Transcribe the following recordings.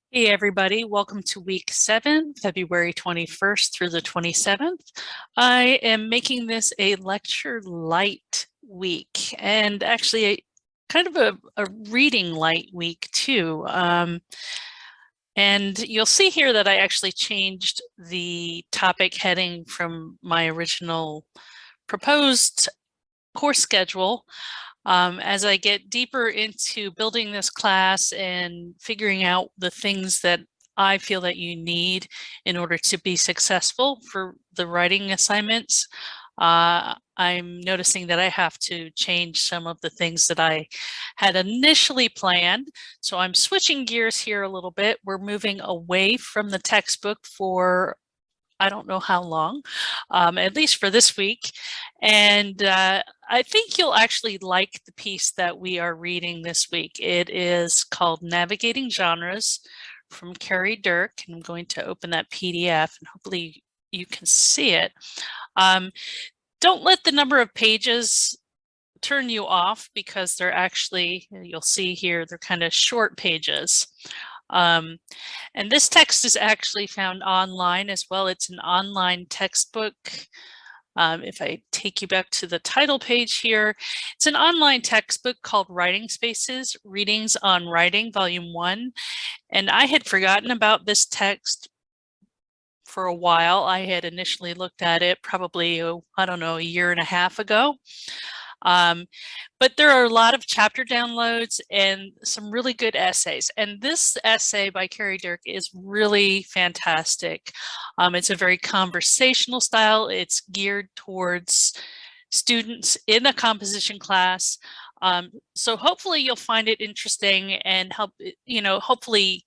Hey everybody, welcome to week 7, February 21st through the 27th. I am making this a lecture light week and actually kind of a reading light week too. And you'll see here that I actually changed the topic heading from my original proposed course schedule. As I get deeper into building this class and figuring out the things that I feel that you need in order to be successful for the writing assignments, I'm noticing that I have to change some of the things that I had initially planned. So I'm switching gears here a little bit. We're moving away from the textbook for I don't know how long, at least for this week. And I think you'll actually like the piece that we are reading this week. It is called Navigating Genres from Kerry Dirk. And I'm going to open that PDF and hopefully you can see it. Don't let the number of pages turn you off because they're actually, you'll see here, they're kind of short pages. And this text is actually found online as well. It's an online textbook. If I take you back to the title page here, it's an online textbook called Writing Spaces, Readings on Writing, Volume 1. And I had forgotten about this text for a while. I had initially looked at it probably, I don't know, a year and a half ago. But there are a lot of chapter downloads and some really good essays. And this essay by Kerry Dirk is really fantastic. It's a very conversational style. It's geared towards students in a composition class. So hopefully you'll find it interesting and hopefully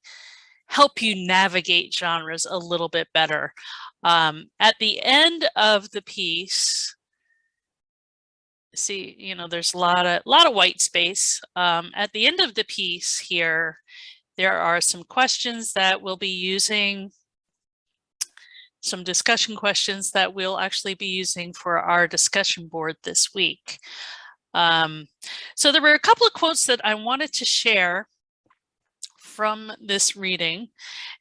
help you navigate genres a little bit better. At the end of the piece, see, there's a lot of white space. At the end of the piece here, there are some questions that we'll be using, some discussion questions that we'll actually be using for our discussion board this week. So there were a couple of quotes that I wanted to share from this reading.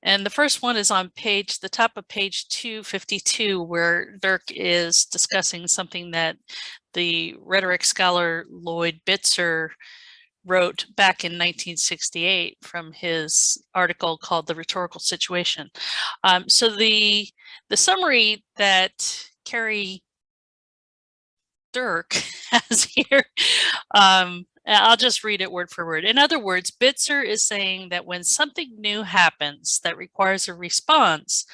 And the first one is on the top of page 252, where Dirk is discussing something that the rhetoric scholar Lloyd Bitzer wrote back in 1968 from his article called The Rhetorical Situation. So the summary that Kerry Dirk has here, I'll just read it word for word. In other words, Bitzer is saying that when something new happens that requires a response,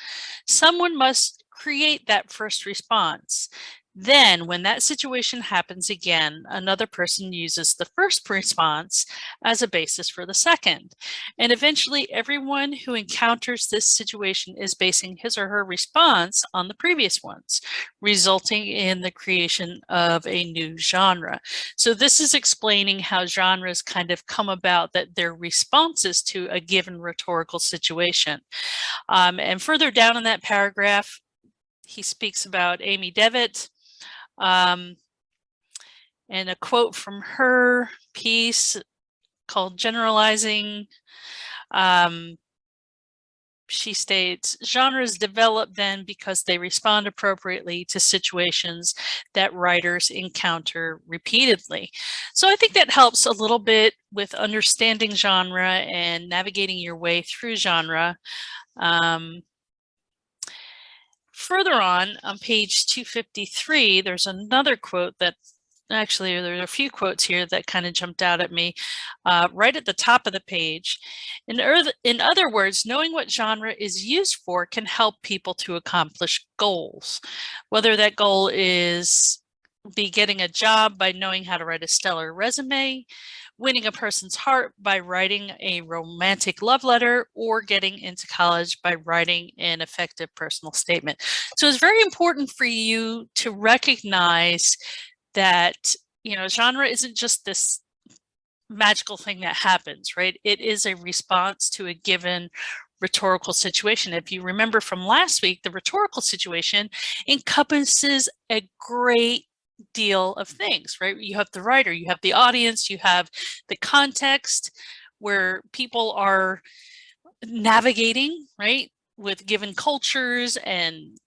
someone must create that first response. Then, when that situation happens again, another person uses the first response as a basis for the second. And eventually, everyone who encounters this situation is basing his or her response on the previous ones, resulting in the creation of a new genre. So this is explaining how genres kind of come about, that they're responses to a given rhetorical situation. And further down in that paragraph, he speaks about Amy Devitt, and a quote from her piece called Generalizing. She states, genres develop then because they respond appropriately to situations that writers encounter repeatedly. So I think that helps a little bit with understanding genre and navigating your way through genre. Further on page 253, there's another quote that actually there are a few quotes here that kind of jumped out at me right at the top of the page. In other words, knowing what genre is used for can help people to accomplish goals, whether that goal is getting a job by knowing how to write a stellar resume, winning a person's heart by writing a romantic love letter, or getting into college by writing an effective personal statement. So it's very important for you to recognize that, genre isn't just this magical thing that happens, right? It is a response to a given rhetorical situation. If you remember from last week, the rhetorical situation encompasses a great deal of things, right? You have the writer, you have the audience, you have the context where people are navigating, right, with given cultures and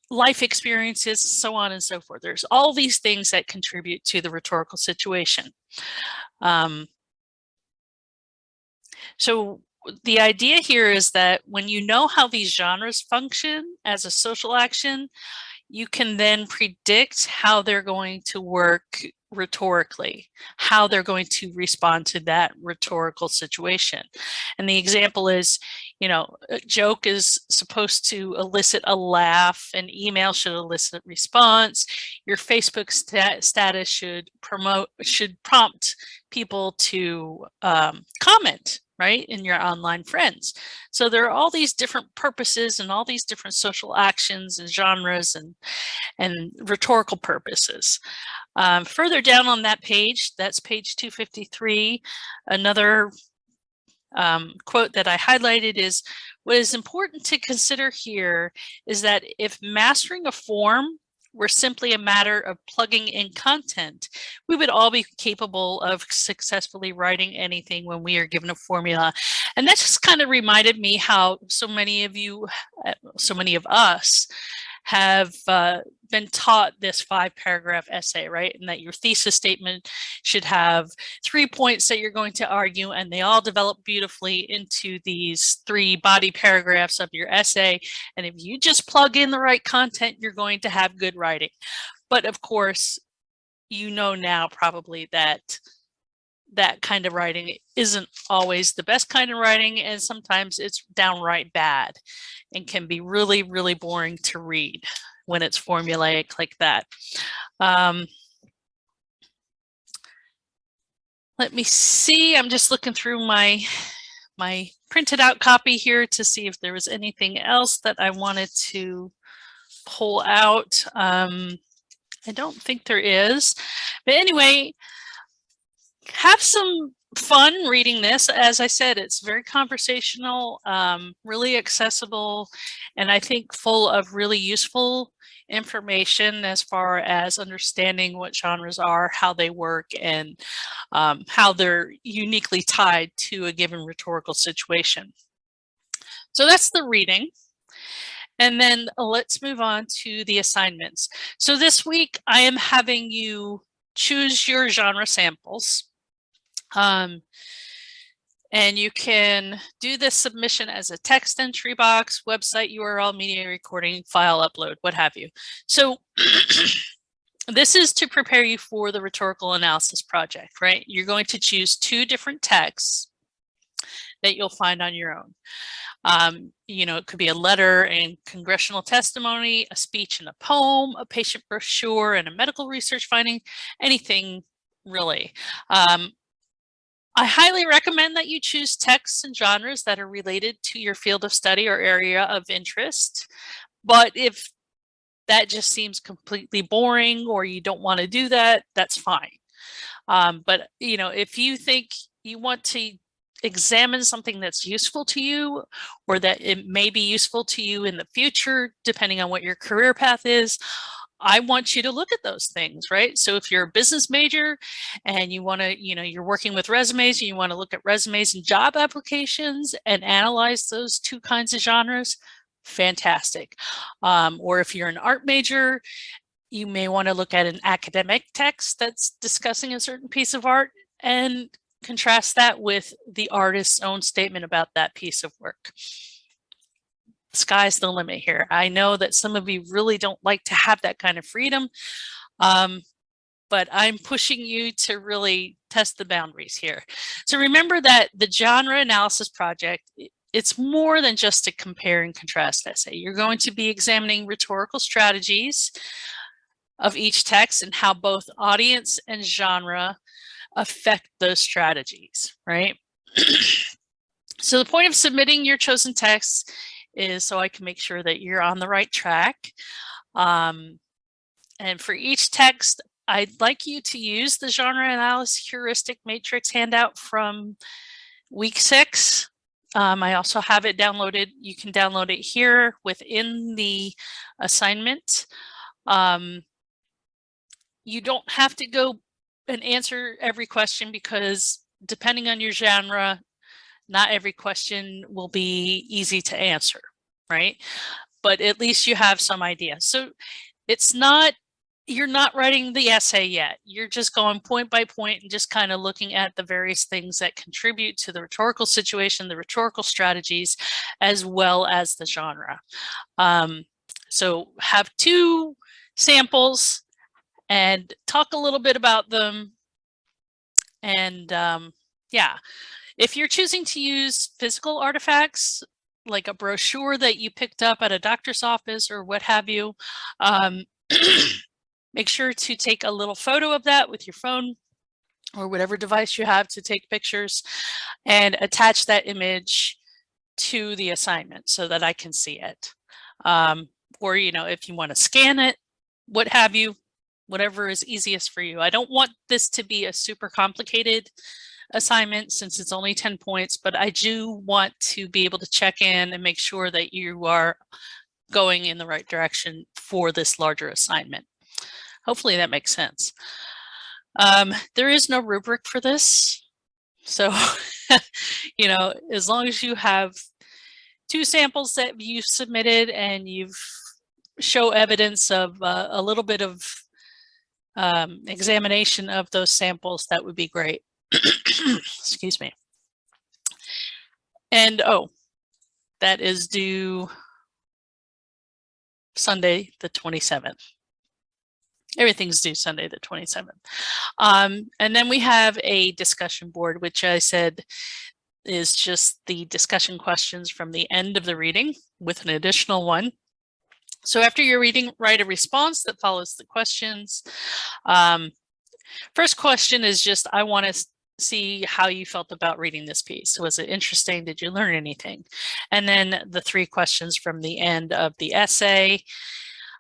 life experiences, so on and so forth. There's all these things that contribute to the rhetorical situation. So the idea here is that when you know how these genres function as a social action, you can then predict how they're going to work rhetorically, how they're going to respond to that rhetorical situation. And the example is, you know, a joke is supposed to elicit a laugh, an email should elicit a response, your Facebook status should prompt people to comment, right, in your online friends. So there are all these different purposes and all these different social actions and genres and rhetorical purposes. Further down on that page, that's page 253, another quote that I highlighted is, what is important to consider here is that if mastering a form were simply a matter of plugging in content, we would all be capable of successfully writing anything when we are given a formula. And that just kind of reminded me how so many of you, so many of us have been taught this 5-paragraph essay, right? And that your thesis statement should have 3 points that you're going to argue, and they all develop beautifully into these 3 body paragraphs of your essay. And if you just plug in the right content, you're going to have good writing. But of course, you know now probably that that kind of writing isn't always the best kind of writing, and sometimes it's downright bad and can be really, really boring to read when it's formulaic like that. Let me see, I'm just looking through my printed out copy here to see if there was anything else that I wanted to pull out. I don't think there is, but anyway, have some fun reading this. As I said, it's very conversational, really accessible, and I think full of really useful information as far as understanding what genres are, how they work, and how they're uniquely tied to a given rhetorical situation. So that's the reading. And then let's move on to the assignments. So this week I am having you choose your genre samples. And you can do this submission as a text entry box, website URL, media recording, file upload, what have you. So this is to prepare you for the rhetorical analysis project, right? You're going to choose 2 different texts that you'll find on your own. You know, it could be a letter and congressional testimony, a speech and a poem, a patient brochure and a medical research finding, anything really. I highly recommend that you choose texts and genres that are related to your field of study or area of interest. But if that just seems completely boring or you don't want to do that, that's fine. But you know, if you think you want to examine something that's useful to you or that it may be useful to you in the future, depending on what your career path is, I want you to look at those things, right? So if you're a business major and you want to, you know, you're working with resumes and you want to look at resumes and job applications and analyze those 2 kinds of genres, fantastic. Or if you're an art major, you may want to look at an academic text that's discussing a certain piece of art and contrast that with the artist's own statement about that piece of work. Sky's the limit here. I know that some of you really don't like to have that kind of freedom, but I'm pushing you to really test the boundaries here. So remember that the genre analysis project, it's more than just a compare and contrast essay. You're going to be examining rhetorical strategies of each text and how both audience and genre affect those strategies, right? So the point of submitting your chosen text is so I can make sure that you're on the right track. And for each text, I'd like you to use the genre analysis heuristic matrix handout from week 6. I also have it downloaded. You can download it here within the assignment. You don't have to go and answer every question because depending on your genre, Not every question will be easy to answer, right? But at least you have some idea. So it's not, you're not writing the essay yet. You're just going point by point and just kind of looking at the various things that contribute to the rhetorical situation, the rhetorical strategies, as well as the genre. So have 2 samples and talk a little bit about them. And yeah, if you're choosing to use physical artifacts, like a brochure that you picked up at a doctor's office or what have you, make sure to take a little photo of that with your phone or whatever device you have to take pictures, and attach that image to the assignment so that I can see it. Or, you know, if you want to scan it, what have you, whatever is easiest for you. I don't want this to be a super complicated assignment since it's only 10 points, but I do want to be able to check in and make sure that you are going in the right direction for this larger assignment. Hopefully that makes sense. There is no rubric for this. So, you know, as long as you have 2 samples that you've submitted and you've show evidence of a little bit of examination of those samples, that would be great. Excuse me. And oh, that is due Sunday the 27th. Everything's due Sunday the 27th. And then we have a discussion board, which I said is just the discussion questions from the end of the reading with an additional one. So after your reading, write a response that follows the questions. First question is just, I want to see how you felt about reading this piece. Was it interesting? Did you learn anything? And then the 3 questions from the end of the essay.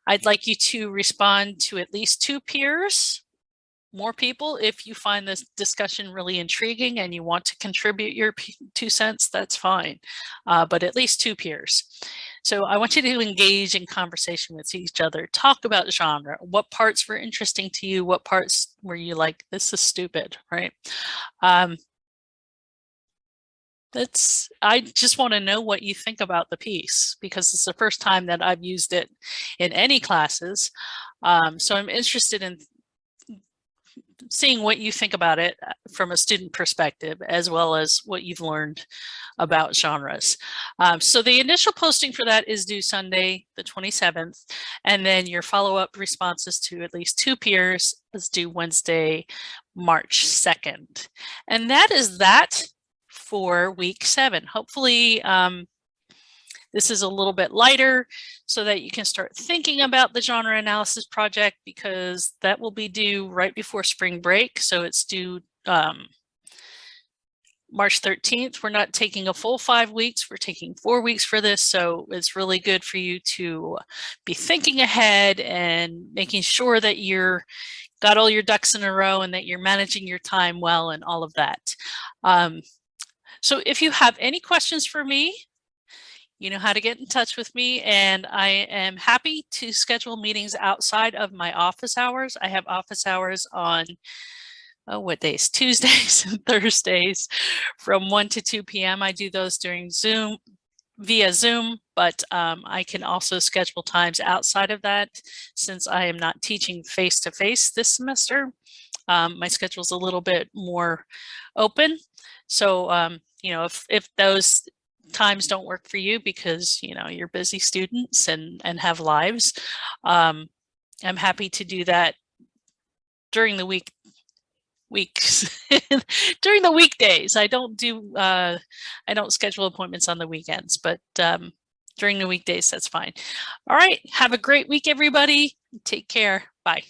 I'd like you to respond to at least 2 peers, more people. If you find this discussion really intriguing and you want to contribute your 2 cents, that's fine, but at least 2 peers. So I want you to engage in conversation with each other. Talk about genre. What parts were interesting to you? What parts were you like, this is stupid, right? I just want to know what you think about the piece, because it's the first time that I've used it in any classes. So I'm interested in seeing what you think about it from a student perspective, as well as what you've learned about genres. So the initial posting for that is due Sunday, the 27th, and then your follow-up responses to at least 2 peers is due Wednesday, March 2nd. And that is that for week 7. Hopefully this is a little bit lighter so that you can start thinking about the genre analysis project, because that will be due right before spring break. So it's due March 13th. We're not taking a full 5 weeks. We're taking 4 weeks for this. So it's really good for you to be thinking ahead and making sure that you're got all your ducks in a row and that you're managing your time well and all of that. So if you have any questions for me, you know how to get in touch with me, and I am happy to schedule meetings outside of my office hours. I have office hours on, what days? Tuesdays and Thursdays from 1 to 2 p.m. I do those during Zoom, via Zoom, but I can also schedule times outside of that. Since I am not teaching face-to-face this semester, my schedule is a little bit more open. So, you know, if those times don't work for you because, you know, you're busy students and have lives, I'm happy to do that during the weeks during the weekdays. I don't schedule appointments on the weekends, but during the weekdays, that's fine. All right, have a great week, everybody. Take care. Bye.